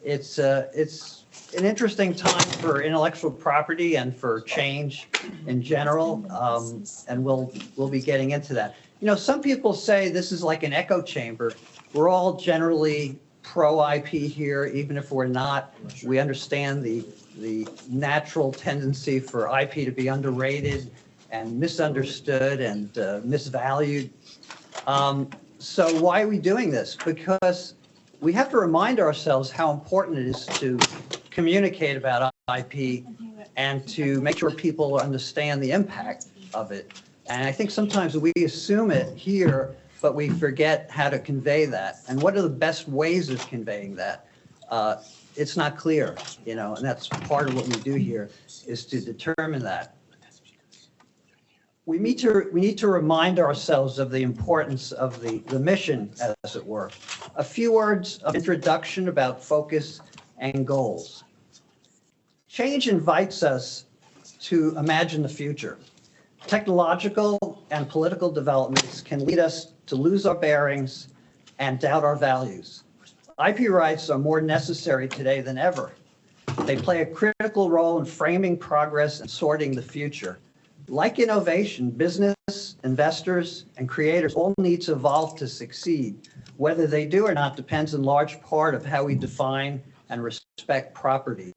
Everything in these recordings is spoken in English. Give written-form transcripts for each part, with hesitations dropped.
It's an interesting time for intellectual property and for change in general, and we'll be getting into that. You know, some people say this is like an echo chamber. We're all generally pro-IP here, even if we're not. We understand the natural tendency for IP to be underrated and misunderstood and misvalued. So why are we doing this? Because we have to remind ourselves how important it is to communicate about IP and to make sure people understand the impact of it. And I think sometimes we assume it here, but we forget how to convey that. And what are the best ways of conveying that? It's not clear, you know, and that's part of what we do here, is to determine that. We need to remind ourselves of the importance of the mission, as it were. A few words of introduction about focus and goals. Change invites us to imagine the future. Technological and political developments can lead us to lose our bearings and doubt our values. IP rights are more necessary today than ever. They play a critical role in framing progress and sorting the future. Like innovation, business, investors, and creators all need to evolve to succeed. Whether they do or not depends in large part of how we define and respect property.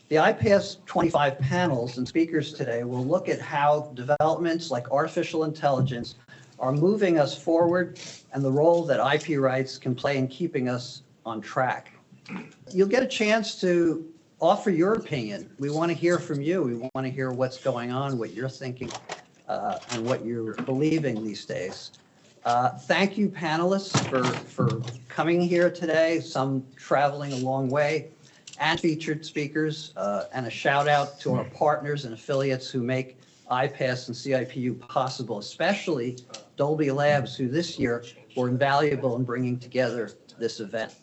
The IPS 25 panels and speakers today will look at how developments like artificial intelligence are moving us forward and the role that IP rights can play in keeping us on track. You'll get a chance to offer your opinion. We want to hear from you. We want to hear what's going on, what you're thinking, and what you're believing these days. Thank you, panelists, for coming here today, some traveling a long way, and featured speakers, and a shout out to our partners and affiliates who make IPASS and CIPU possible, especially Dolby Labs, who this year were invaluable in bringing together this event.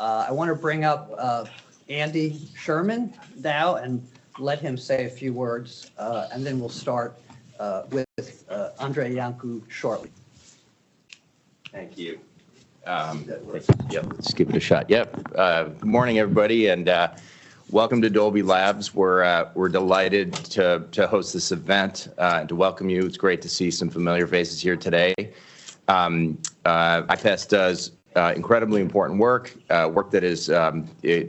I want to bring up Andy Sherman now and let him say a few words, and then we'll start with Andre Iancu shortly. Thank you. Yep, let's give it a shot. Yep. Good morning, everybody, and welcome to Dolby Labs. We're delighted to host this event and to welcome you. It's great to see some familiar faces here today. IPASS does incredibly important work that is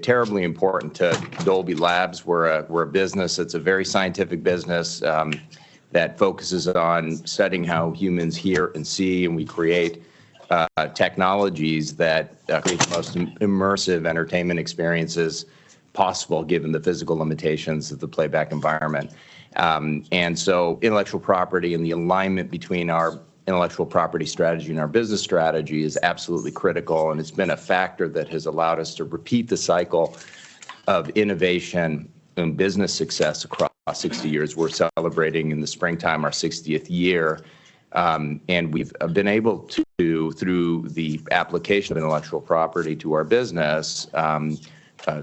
terribly important to Dolby Labs. We're a business that's a very scientific business that focuses on studying how humans hear and see, and we create technologies that create the most immersive entertainment experiences possible given the physical limitations of the playback environment. And so intellectual property and the alignment between our intellectual property strategy and our business strategy is absolutely critical, and it's been a factor that has allowed us to repeat the cycle of innovation and business success across 60 years. We're celebrating in the springtime our 60th year, and we've been able to, through the application of intellectual property to our business,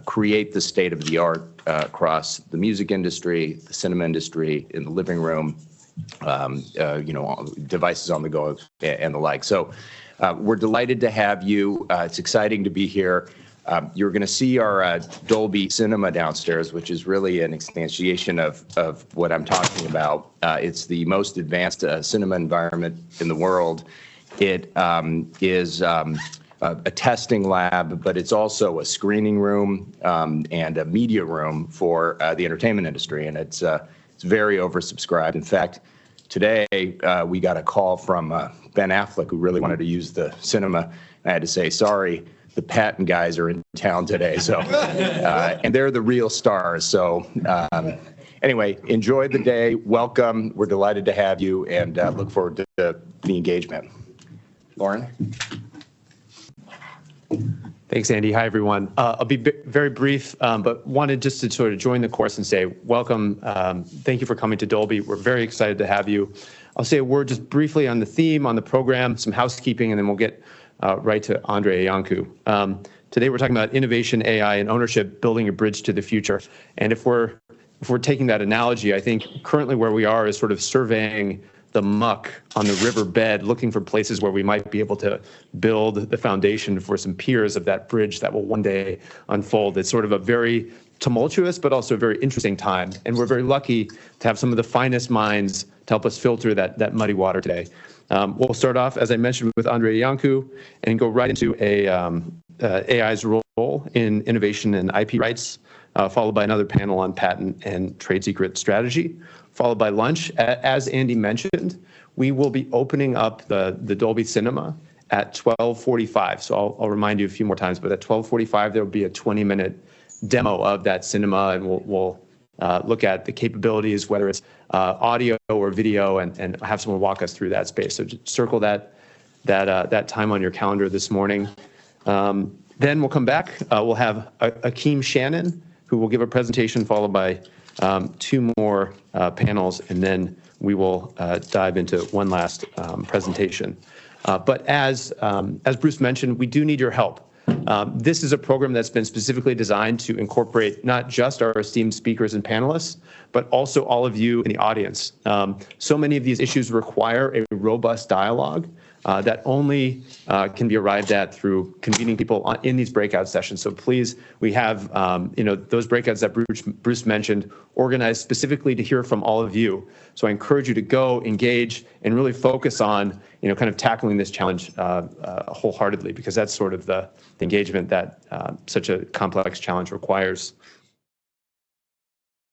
create the state of the art across the music industry, the cinema industry, in the living room, you know, devices on the go and the like. So we're delighted to have you. It's exciting to be here. You're going to see our Dolby Cinema downstairs, which is really an instantiation of what I'm talking about. It's the most advanced cinema environment in the world. It is a testing lab, but it's also a screening room and a media room for the entertainment industry, and it's very oversubscribed. In fact, today we got a call from Ben Affleck, who really wanted to use the cinema. I had to say, sorry, the patent guys are in town today, so and they're the real stars. So anyway, enjoy the day. Welcome. We're delighted to have you, and look forward to the engagement. Loren. Thanks, Andy. Hi, everyone. I'll be very brief, but wanted just to sort of join the course and say welcome. Thank you for coming to Dolby. We're very excited to have you. I'll say a word just briefly on the theme, on the program, some housekeeping, and then we'll get right to Andre Iancu. Today we're talking about innovation, AI, and ownership, building a bridge to the future. And if we're taking that analogy, I think currently where we are is sort of surveying the muck on the riverbed, looking for places where we might be able to build the foundation for some piers of that bridge that will one day unfold. It's sort of a very tumultuous, but also a very interesting time. And we're very lucky to have some of the finest minds to help us filter that muddy water today. We'll start off, as I mentioned, with Andrei Iancu and go right into AI's role in innovation and IP rights, followed by another panel on patent and trade secret strategy, followed by lunch. As Andy mentioned, we will be opening up the Dolby Cinema at 12:45. So I'll remind you a few more times, but at 12:45, there will be a 20-minute demo of that cinema, and we'll look at the capabilities, whether it's audio or video, and have someone walk us through that space. So just circle that time on your calendar this morning. Then we'll come back. We'll have Akeem Shannon, who will give a presentation, followed by two more panels, and then we will dive into one last presentation. But as Bruce mentioned, we do need your help. This is a program that's been specifically designed to incorporate not just our esteemed speakers and panelists, but also all of you in the audience. So many of these issues require a robust dialogue that only can be arrived at through convening people in these breakout sessions. So please, we have those breakouts that Bruce mentioned, organized specifically to hear from all of you. So I encourage you to go, engage, and really focus on kind of tackling this challenge wholeheartedly, because that's sort of the engagement that such a complex challenge requires.